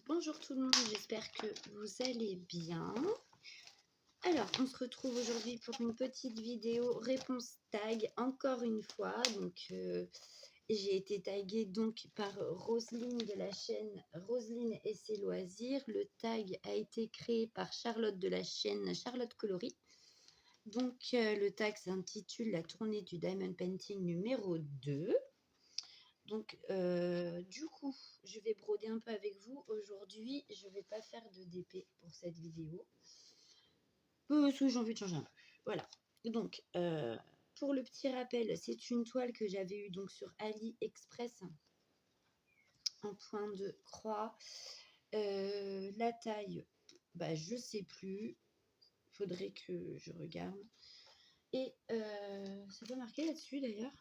Bonjour tout le monde, j'espère que vous allez bien. Alors, on se retrouve aujourd'hui pour une petite vidéo réponse tag, encore une fois. Donc, j'ai été taguée donc par Roselyne de la chaîne Roselyne et ses loisirs. Le tag a été créé par Charlotte de la chaîne Charlotte Coloris. Donc, le tag s'intitule La tournée du Diamond Painting numéro 2. Donc, du coup, je vais broder un peu avec vous. Aujourd'hui, je ne vais pas faire de DP pour cette vidéo. Parce que j'ai envie de changer un peu. Voilà. Donc, pour le petit rappel, c'est une toile que j'avais eue donc sur AliExpress en point de croix. La taille, je ne sais plus. Il faudrait que je regarde. Et c'est pas marqué là-dessus d'ailleurs.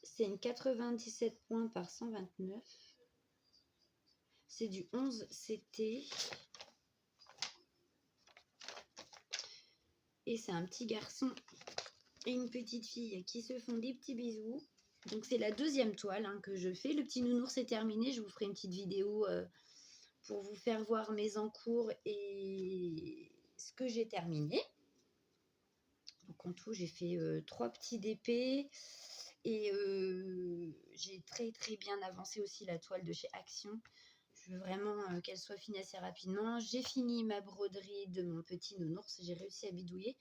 C'est une 97 points par 129. C'est du 11 CT. Et c'est un petit garçon et une petite fille qui se font des petits bisous. Donc c'est la deuxième toile que je fais. Le petit nounours est terminé. Je vous ferai une petite vidéo pour vous faire voir mes encours et ce que j'ai terminé. Donc en tout, j'ai fait 3 petits DP. Et j'ai très bien avancé aussi la toile de chez Action. Je veux vraiment qu'elle soit finie assez rapidement. J'ai fini ma broderie de mon petit nounours. J'ai réussi à bidouiller.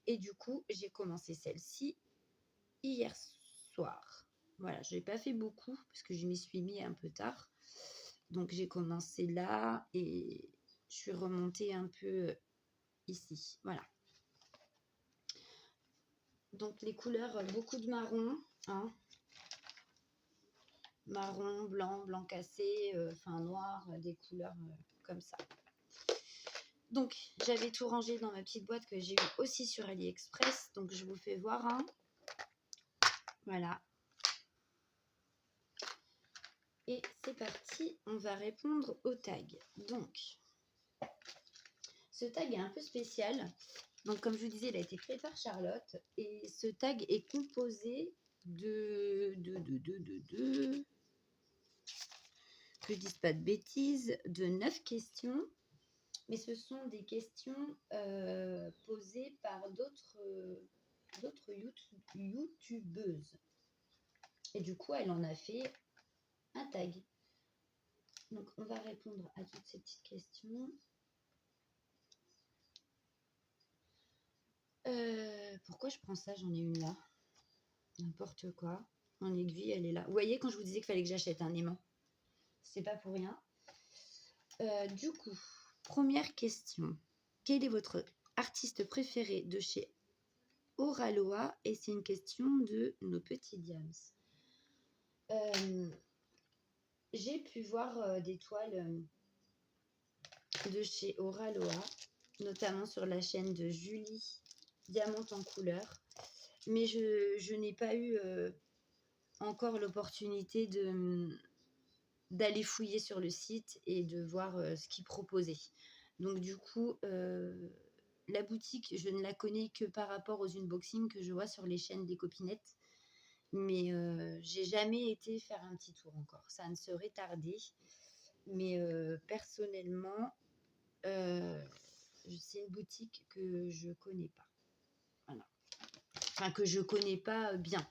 Et du coup, j'ai commencé celle-ci hier soir. Voilà, je n'ai pas fait beaucoup parce que je m'y suis mis un peu tard. Donc, j'ai commencé là et je suis remontée un peu ici. Voilà. Donc, les couleurs, beaucoup de marron. Marron, blanc cassé, noir, des couleurs comme ça. Donc, j'avais tout rangé dans ma petite boîte que j'ai eu aussi sur AliExpress. Donc, je vous fais voir. Voilà. Et c'est parti, on va répondre au tag. Donc, ce tag est un peu spécial. Donc, comme je vous disais, il a été créé par Charlotte. Et ce tag est composé de que je dise pas de bêtises, de 9 questions. Mais ce sont des questions posées par d'autres youtubeuses. Et du coup, elle en a fait un tag. Donc, on va répondre à toutes ces petites questions. Pourquoi je prends ça? J'en ai une là. N'importe quoi. En aiguille, elle est là. Vous voyez, quand je vous disais qu'il fallait que j'achète un aimant, c'est pas pour rien. Du coup, première question. Quel est votre artiste préféré de chez Oraloa? Et c'est une question de nos petits diams. J'ai pu voir des toiles de chez Oraloa, notamment sur la chaîne de Julie Diamant en couleur. Mais je n'ai pas eu encore l'opportunité d'aller fouiller sur le site et de voir ce qu'ils proposaient. Donc du coup, la boutique, je ne la connais que par rapport aux unboxings que je vois sur les chaînes des copinettes. Mais j'ai jamais été faire un petit tour encore. Ça ne serait tardé. Mais personnellement, c'est une boutique que je connais pas. Voilà. Enfin, que je connais pas bien.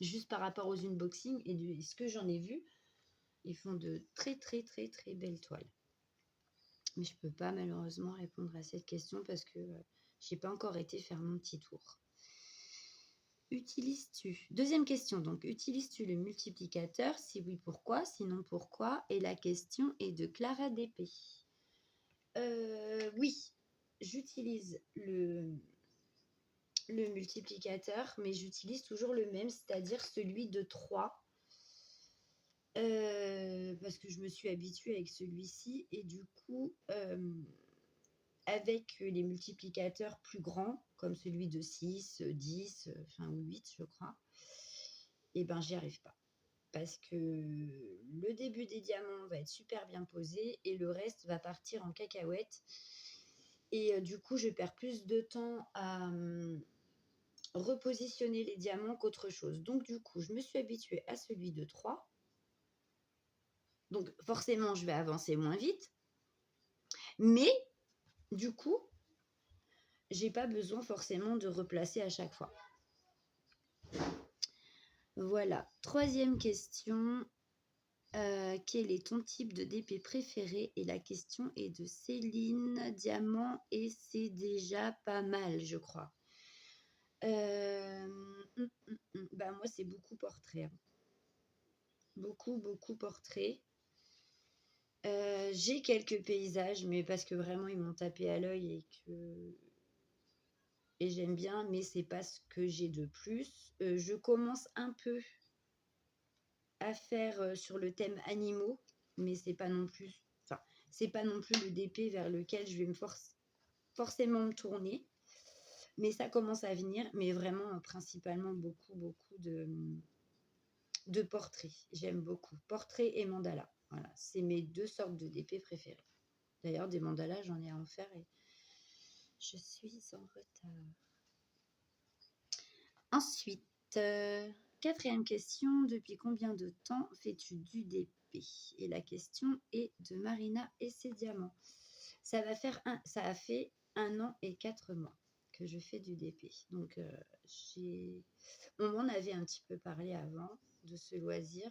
Juste par rapport aux unboxings et de ce que j'en ai vu, ils font de très belles toiles. Mais je peux pas malheureusement répondre à cette question parce que j'ai pas encore été faire mon petit tour. Utilises-tu? Deuxième question, donc, utilises-tu le multiplicateur? Si oui, pourquoi? Sinon, pourquoi? Et la question est de Clara DP. Oui, j'utilise le multiplicateur, mais j'utilise toujours le même, c'est-à-dire celui de 3. Parce que je me suis habituée avec celui-ci et du coup, avec les multiplicateurs plus grands, comme celui de 6, 10, ou 8, je crois, et j'y arrive pas. Parce que le début des diamants va être super bien posé et le reste va partir en cacahuète. Et du coup, je perds plus de temps à repositionner les diamants qu'autre chose. Donc, du coup, je me suis habituée à celui de 3. Donc, forcément, je vais avancer moins vite. Mais, du coup, j'ai pas besoin forcément de replacer à chaque fois. Voilà. 3e question. Quel est ton type de DP préféré? Et la question est de Céline Diamant et c'est déjà pas mal, je crois. Bah moi, c'est beaucoup portrait. Hein. Beaucoup portrait. J'ai quelques paysages, mais parce que vraiment, ils m'ont tapé à l'œil et j'aime bien, mais c'est pas ce que j'ai de plus. Je commence un peu à faire sur le thème animaux, mais c'est pas non plus le DP vers lequel je vais forcément me tourner, mais ça commence à venir, mais vraiment principalement beaucoup de portraits. J'aime beaucoup portraits et mandala. Voilà, c'est mes 2 sortes de DP préférées. D'ailleurs, des mandalas, j'en ai à en faire et je suis en retard. Ensuite, 4e question, depuis combien de temps fais-tu du DP? Et la question est de Marina et ses diamants. Ça a fait 1 an et 4 mois que je fais du DP. Donc, on m'en avait un petit peu parlé avant de ce loisir.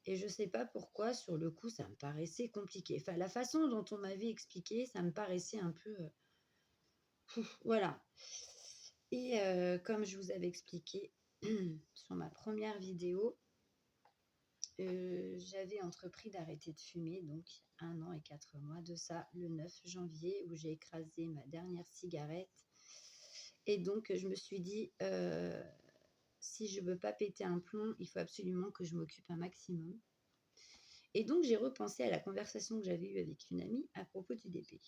Et je ne sais pas pourquoi, sur le coup, ça me paraissait compliqué. Enfin, la façon dont on m'avait expliqué, ça me paraissait un peu... voilà. Et comme je vous avais expliqué sur ma première vidéo, j'avais entrepris d'arrêter de fumer, donc 1 an et 4 mois de ça, le 9 janvier, où j'ai écrasé ma dernière cigarette. Et donc, je me suis dit, si je ne veux pas péter un plomb, il faut absolument que je m'occupe un maximum. Et donc, j'ai repensé à la conversation que j'avais eue avec une amie à propos du DP.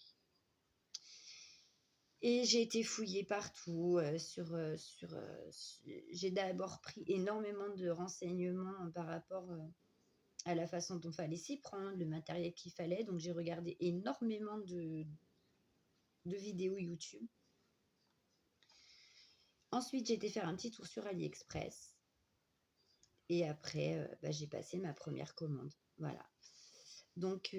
Et j'ai été fouillée partout. J'ai d'abord pris énormément de renseignements par rapport à la façon dont il fallait s'y prendre, le matériel qu'il fallait. Donc, j'ai regardé énormément de vidéos YouTube. Ensuite, j'ai été faire un petit tour sur AliExpress. Et après, j'ai passé ma première commande. Voilà. Donc,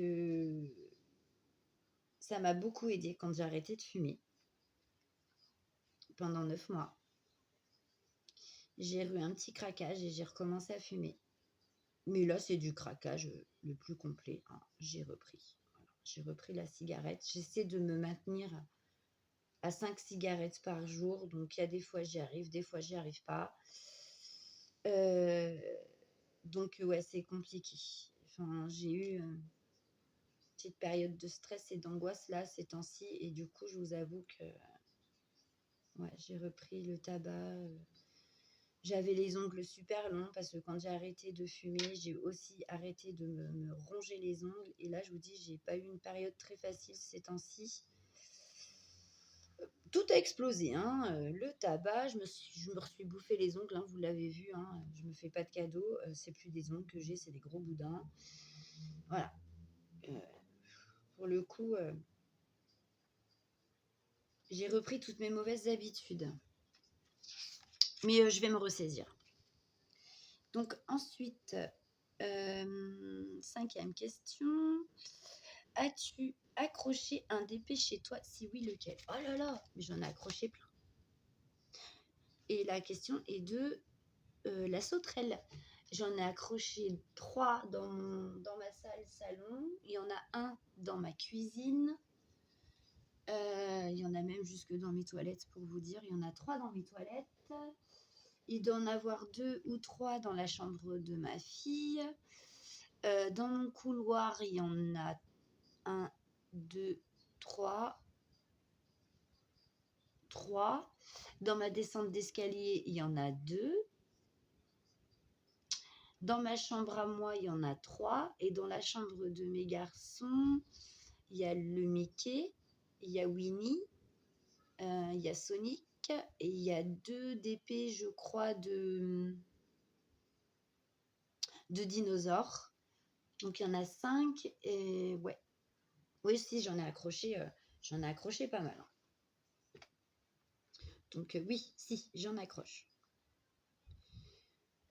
ça m'a beaucoup aidée quand j'ai arrêté de fumer. Pendant 9 mois. J'ai eu un petit craquage et j'ai recommencé à fumer. Mais là, c'est du craquage le plus complet. Hein. J'ai repris. Voilà. J'ai repris la cigarette. J'essaie de me maintenir à 5 cigarettes par jour. Donc, il y a des fois, j'y arrive. Des fois, j'y arrive pas. Donc, ouais, c'est compliqué. Enfin, j'ai eu une petite période de stress et d'angoisse là, ces temps-ci. Et du coup, je vous avoue que ouais, j'ai repris le tabac. J'avais les ongles super longs parce que quand j'ai arrêté de fumer, j'ai aussi arrêté de me ronger les ongles. Et là, je vous dis, j'ai pas eu une période très facile ces temps-ci. Tout a explosé, hein. Le tabac, je me suis bouffé les ongles, hein, vous l'avez vu, hein. Je me fais pas de cadeaux, c'est plus des ongles que j'ai, c'est des gros boudins. Voilà. Pour le coup, j'ai repris toutes mes mauvaises habitudes. Mais je vais me ressaisir. Donc ensuite, 5e question. As-tu accroché un DP chez toi? Si oui, lequel? Oh là là, mais j'en ai accroché plein. Et la question est de la sauterelle. J'en ai accroché 3 dans ma salon. Il y en a un dans ma cuisine. Il y en a même jusque dans mes toilettes, pour vous dire. Il y en a 3 dans mes toilettes. Il doit en avoir 2 ou 3 dans la chambre de ma fille. Dans mon couloir, il y en a 1, 2, 3. Dans ma descente d'escalier, il y en a 2. Dans ma chambre à moi, il y en a 3. Et dans la chambre de mes garçons, il y a le Mickey, il y a Winnie, il y a Sonic et il y a 2 DP, je crois, de dinosaures. Donc il y en a 5 et ouais. Oui, si, j'en ai accroché pas mal. Donc oui, si, j'en accroche.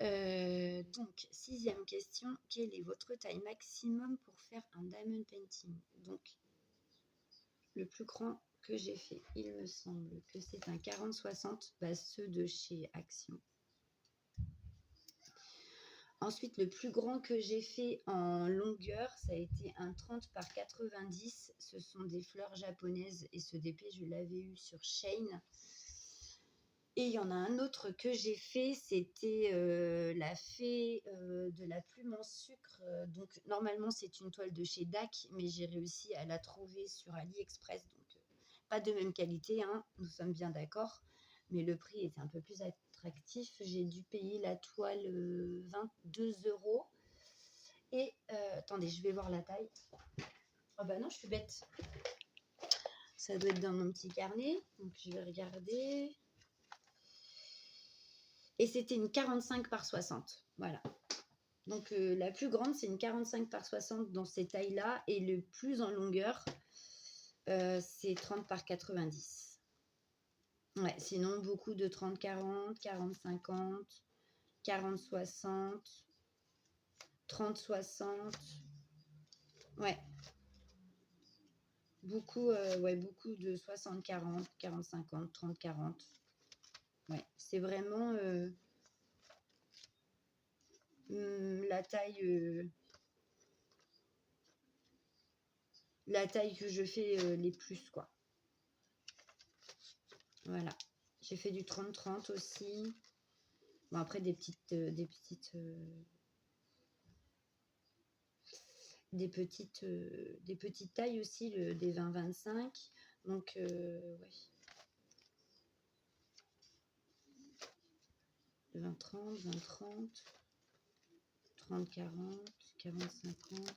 Donc, 6e question, quelle est votre taille maximum pour faire un diamond painting? Donc, le plus grand que j'ai fait, il me semble que c'est un 40-60, ceux de chez Action. Ensuite, le plus grand que j'ai fait en longueur, ça a été un 30 par 90. Ce sont des fleurs japonaises et ce DP, je l'avais eu sur Shane. Et il y en a un autre que j'ai fait, c'était la fée de la plume en sucre. Donc normalement c'est une toile de chez DAC, mais j'ai réussi à la trouver sur AliExpress. Donc pas de même qualité, hein, nous sommes bien d'accord. Mais le prix était un peu plus attractif. J'ai dû payer la toile 22 €. Et attendez, je vais voir la taille. Oh bah non, je suis bête. Ça doit être dans mon petit carnet. Donc je vais regarder. Et c'était une 45 par 60. Voilà. Donc la plus grande, c'est une 45 par 60 dans ces tailles-là. Et le plus en longueur, c'est 30 par 90. Ouais, sinon, beaucoup de 30-40, 40-50, 40-60, 30-60. Ouais. Beaucoup de 60-40, 40-50, 30-40. Ouais, c'est vraiment la taille que je fais les plus, quoi. Voilà. J'ai fait du 30-30 aussi. Bon, après, des petites tailles aussi, des 20-25. Donc, ouais. 20-30, 20-30, 30-40, 40-50,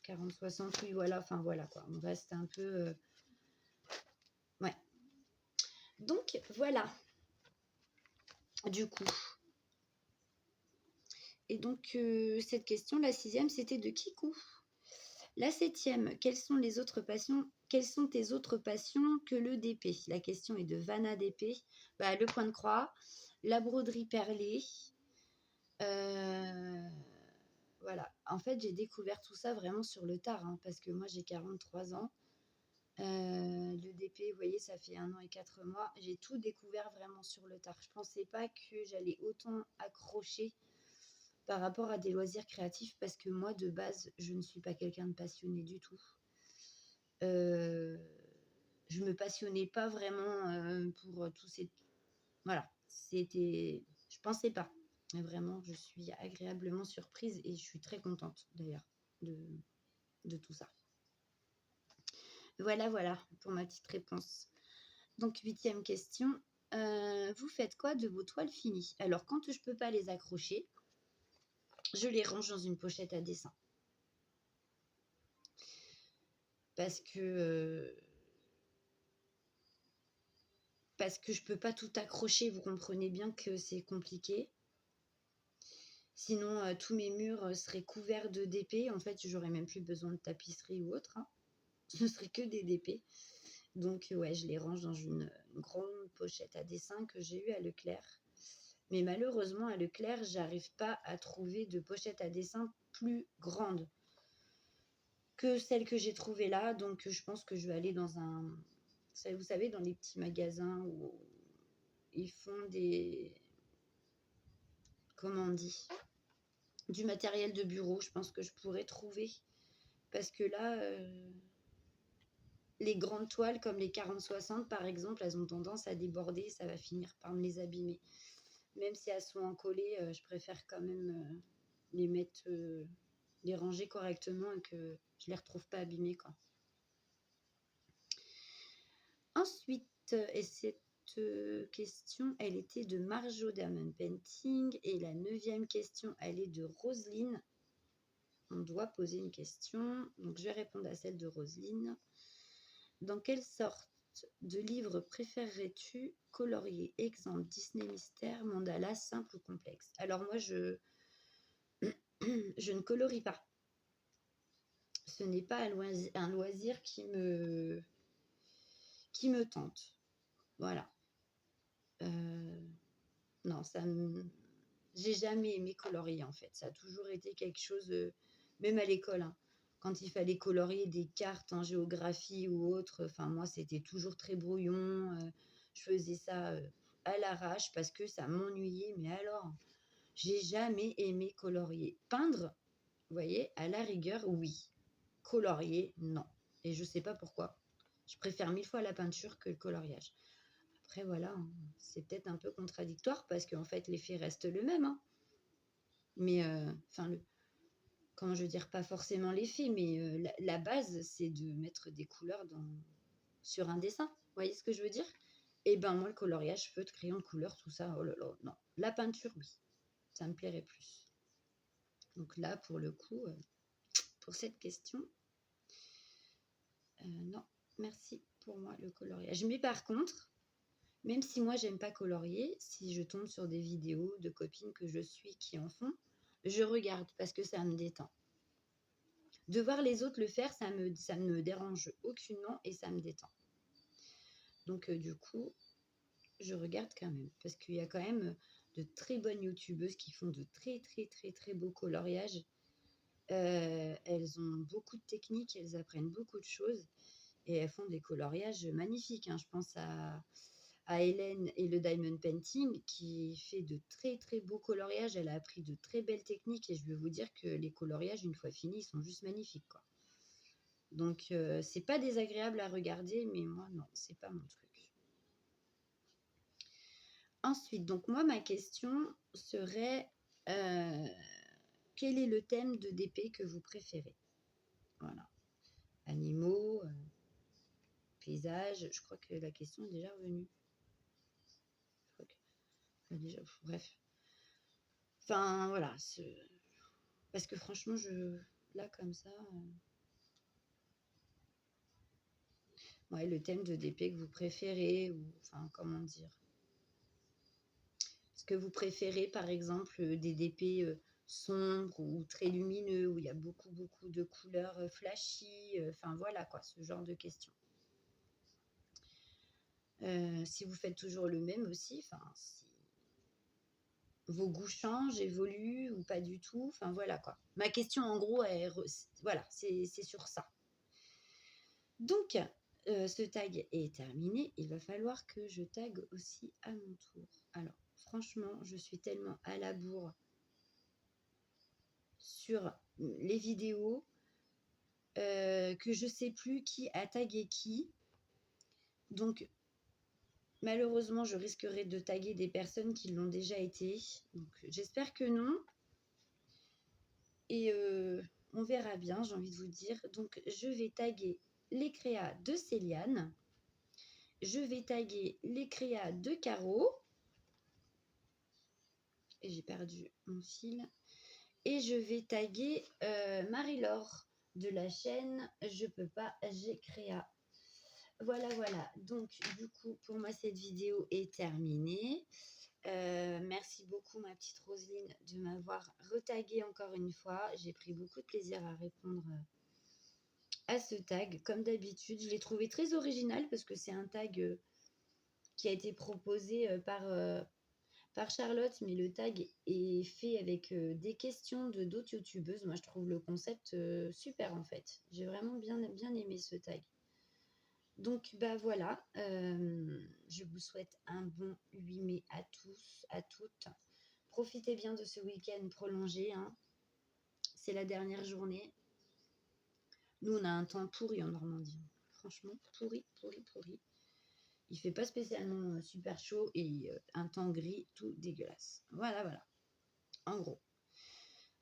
40-60. Oui, voilà. Enfin, voilà, quoi. On reste un peu... Ouais. Donc, voilà. Du coup. Et donc, cette question, la 6e, c'était de Kikou. La 7e, quelles sont tes autres passions que le DP? La question est de Vanna DP. Le point de croix, la broderie perlée. Voilà. En fait, j'ai découvert tout ça vraiment sur le tard, hein, parce que moi, j'ai 43 ans. Le DP, vous voyez, ça fait 1 an et 4 mois. J'ai tout découvert vraiment sur le tard. Je ne pensais pas que j'allais autant accrocher par rapport à des loisirs créatifs, parce que moi, de base, je ne suis pas quelqu'un de passionné du tout. Je me passionnais pas vraiment pour tous ces... Voilà, c'était... Je pensais pas. Mais vraiment, je suis agréablement surprise et je suis très contente, d'ailleurs, de tout ça. Voilà pour ma petite réponse. Donc, 8e question. Vous faites quoi de vos toiles finies? Alors, quand je peux pas les accrocher, je les range dans une pochette à dessin. Parce que je peux pas tout accrocher, vous comprenez bien que c'est compliqué. Sinon, tous mes murs seraient couverts de DP. En fait, j'aurais même plus besoin de tapisserie ou autre, hein. Ce serait que des DP. Donc, ouais, je les range dans une grande pochette à dessin que j'ai eue à Leclerc. Mais malheureusement, à Leclerc, j'arrive pas à trouver de pochette à dessin plus grande que celle que j'ai trouvée là. Donc, je pense que je vais aller dans un... Vous savez, dans les petits magasins où ils font des... Comment on dit? Du matériel de bureau. Je pense que je pourrais trouver. Parce que là... les grandes toiles comme les 40-60 par exemple, elles ont tendance à déborder, ça va finir par me les abîmer. Même si elles sont encollées, je préfère quand même les mettre, les ranger correctement et que je les retrouve pas abîmées, quoi. Ensuite, et cette question, elle était de Marjo Diamond Painting, et la 9e question, elle est de Roselyne. On doit poser une question, donc je vais répondre à celle de Roselyne. Dans quelle sorte de livre préférerais-tu colorier? Exemple, Disney Mystère, mandala, simple ou complexe? Alors moi, je ne colorie pas. Ce n'est pas un loisir qui me tente. Voilà. Non, j'ai jamais aimé colorier, en fait. Ça a toujours été quelque chose, même à l'école, hein, quand il fallait colorier des cartes en géographie ou autre, enfin moi, c'était toujours très brouillon, je faisais ça, à l'arrache parce que ça m'ennuyait, mais alors, j'ai jamais aimé colorier. Peindre, vous voyez, à la rigueur, oui. Colorier, non, et je sais pas pourquoi. Je préfère 1000 fois la peinture que le coloriage. Après voilà, hein, c'est peut-être un peu contradictoire parce qu'en fait l'effet reste le même, hein. Mais enfin, comment je veux dire, pas forcément l'effet, mais la base, c'est de mettre des couleurs sur un dessin. Vous voyez ce que je veux dire? Et ben moi, le coloriage, feutre, crayon de couleur, tout ça, oh là là, non. La peinture, oui, ça me plairait plus. Donc là, pour le coup, pour cette question, non, merci pour moi, le coloriage. Mais par contre, même si moi, j'aime pas colorier, si je tombe sur des vidéos de copines que je suis qui en font, je regarde parce que ça me détend. De voir les autres le faire, ça ne me dérange aucunement et ça me détend. Donc du coup, je regarde quand même parce qu'il y a quand même de très bonnes youtubeuses qui font de très très très très beaux coloriages. Elles ont beaucoup de techniques, elles apprennent beaucoup de choses et elles font des coloriages magnifiques, hein. Je pense à Hélène et le Diamond Painting qui fait de très très beaux coloriages. Elle a appris de très belles techniques et je veux vous dire que les coloriages, une fois finis, ils sont juste magnifiques, quoi. Donc c'est pas désagréable à regarder, mais moi non, c'est pas mon truc. Ensuite, donc moi ma question serait quel est le thème de DP que vous préférez? Voilà. Animaux, paysages, je crois que la question est déjà revenue. Je crois que, déjà, bref. Enfin voilà, parce que franchement, là comme ça, ouais, le thème de DP que vous préférez, ou enfin comment dire. Est-ce que vous préférez par exemple des DP sombres ou très lumineux, où il y a beaucoup beaucoup de couleurs flashy, enfin voilà quoi, ce genre de questions. Si vous faites toujours le même aussi, enfin si vos goûts changent, évoluent ou pas du tout, enfin voilà quoi. Ma question en gros, voilà, c'est sur ça. Donc, ce tag est terminé, il va falloir que je tag aussi à mon tour. Alors, franchement, je suis tellement à la bourre sur les vidéos que je sais plus qui a tagué qui. Donc, malheureusement, je risquerai de taguer des personnes qui l'ont déjà été. Donc, j'espère que non. Et on verra bien, j'ai envie de vous dire. Donc, je vais taguer les créas de Céliane. Je vais taguer les créas de Caro. Et j'ai perdu mon fil. Et je vais taguer Marie-Laure de la chaîne Je peux pas, j'ai créa. Voilà, voilà. Donc, du coup, pour moi, cette vidéo est terminée. Merci beaucoup, ma petite Roselyne, de m'avoir retagué encore une fois. J'ai pris beaucoup de plaisir à répondre à ce tag. Comme d'habitude, je l'ai trouvé très original parce que c'est un tag qui a été proposé par Charlotte, mais le tag est fait avec des questions de d'autres youtubeuses. Moi, je trouve le concept super en fait. J'ai vraiment bien aimé ce tag. Donc, bah voilà, je vous souhaite un bon 8 mai à tous, à toutes. Profitez bien de ce week-end prolongé, hein. C'est la dernière journée. Nous, on a un temps pourri en Normandie. Franchement, pourri, pourri, pourri. Il fait pas spécialement super chaud et un temps gris tout dégueulasse. Voilà, voilà. En gros.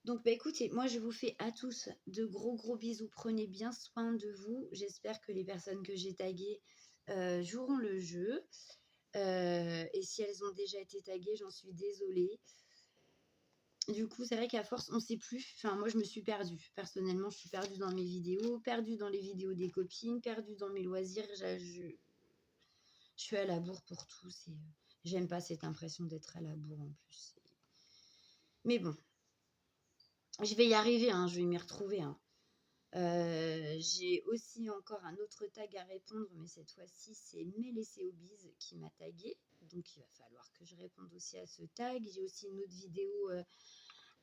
Donc, bah écoutez, moi, je vous fais à tous de gros, gros bisous. Prenez bien soin de vous. J'espère que les personnes que j'ai taguées joueront le jeu. Et si elles ont déjà été taguées, j'en suis désolée. Du coup, c'est vrai qu'à force, on ne sait plus. Enfin, moi, je me suis perdue. Personnellement, je suis perdue dans mes vidéos, perdue dans les vidéos des copines, perdue dans mes loisirs. Je suis à la bourre pour tout. J'aime pas cette impression d'être à la bourre en plus. Mais bon, je vais y arriver, hein, je vais m'y retrouver, hein. J'ai aussi encore un autre tag à répondre, mais cette fois-ci, c'est Mélesséobise qui m'a tagué. Donc, il va falloir que je réponde aussi à ce tag. J'ai aussi une autre vidéo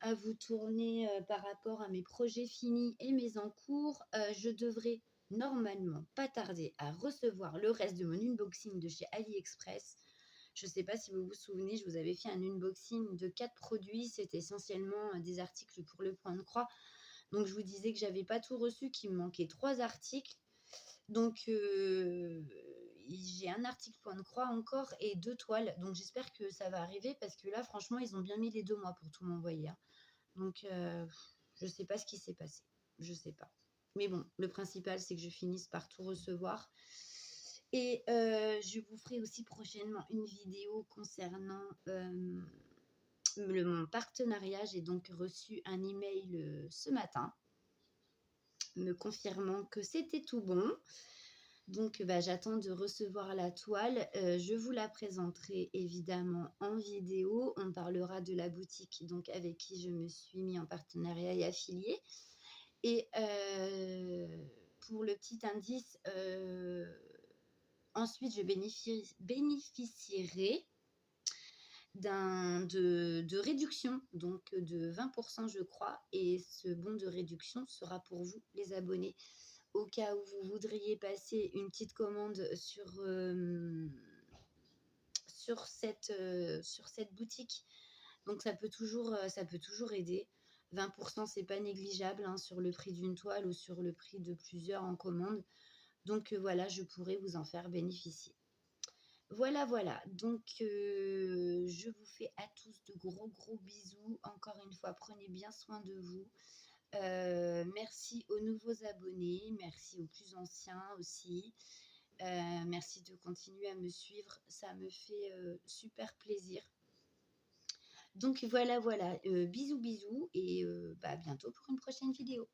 à vous tourner par rapport à mes projets finis et mes en cours. Je devrais normalement pas tarder à recevoir le reste de mon unboxing de chez AliExpress. Je ne sais pas si vous vous souvenez, je vous avais fait un unboxing de 4 produits. C'était essentiellement des articles pour le point de croix. Donc, je vous disais que j'avais pas tout reçu, qu'il me manquait 3 articles. Donc, j'ai un article point de croix encore et 2 toiles. Donc, j'espère que ça va arriver parce que là, franchement, ils ont bien mis les 2 mois pour tout m'envoyer, hein. Donc, je sais pas ce qui s'est passé. Je sais pas. Mais bon, le principal, c'est que je finisse par tout recevoir. Et je vous ferai aussi prochainement une vidéo concernant mon partenariat. J'ai donc reçu un email ce matin me confirmant que c'était tout bon. Donc, j'attends de recevoir la toile. Je vous la présenterai évidemment en vidéo. On parlera de la boutique donc avec qui je me suis mis en partenariat et affiliée. Et pour le petit indice, ensuite, je bénéficierai de réduction, donc de 20%, je crois. Et ce bon de réduction sera pour vous, les abonnés. Au cas où vous voudriez passer une petite commande sur cette boutique. Donc ça peut toujours aider. 20%, c'est pas négligeable hein, sur le prix d'une toile ou sur le prix de plusieurs en commande. Donc voilà, je pourrais vous en faire bénéficier. Voilà, voilà. Donc je vous fais à tous de gros gros bisous. Encore une fois, prenez bien soin de vous. Merci aux nouveaux abonnés, merci aux plus anciens aussi. Merci de continuer à me suivre, ça me fait super plaisir. Donc voilà, voilà. Bisous, bisous et à bientôt pour une prochaine vidéo.